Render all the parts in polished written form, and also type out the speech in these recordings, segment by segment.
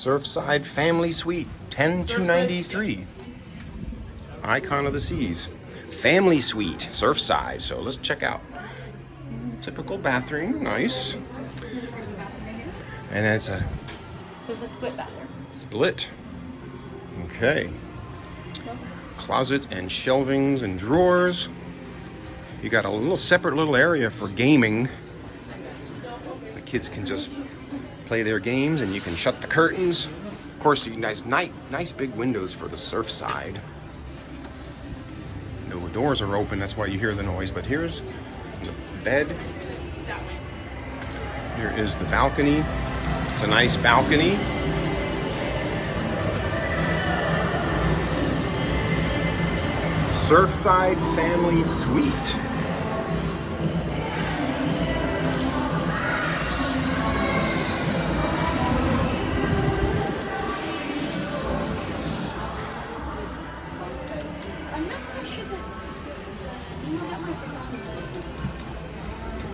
Surfside Family Suite, 10293. Icon of the Seas. Family Suite, Surfside. So let's check out. Typical bathroom, nice. And it's a So it's a split bathroom. split. Okay. Closet and shelvings and drawers. You got a little separate little area for gaming. The kids can just play their games, and you can shut the curtains. Of course, you nice big windows for the surf side. No doors are open, that's why you hear the noise. But here's the bed. Here is the balcony. It's a nice balcony. Surfside Family Suite. I'm not quite sure that that might fit on the list.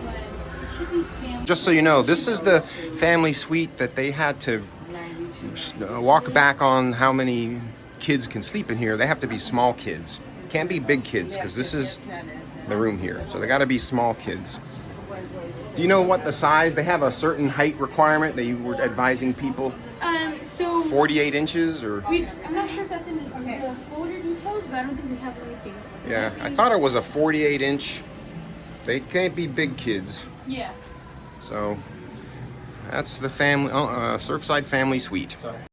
But it should be family. Just so you know, this is the family suite that they had to walk back on how many kids can sleep in here. They have to be small kids. Can't be big kids, because this is the room here. So they got to be small kids. Do you know what the size? They have a certain height requirement that you were advising people. So 48 inches or? I'm not sure if that's in the folder details, but I don't think we have anything. Yeah, I thought it was a 48 inch. They can't be big kids. Yeah. So that's the family Surfside Family Suite.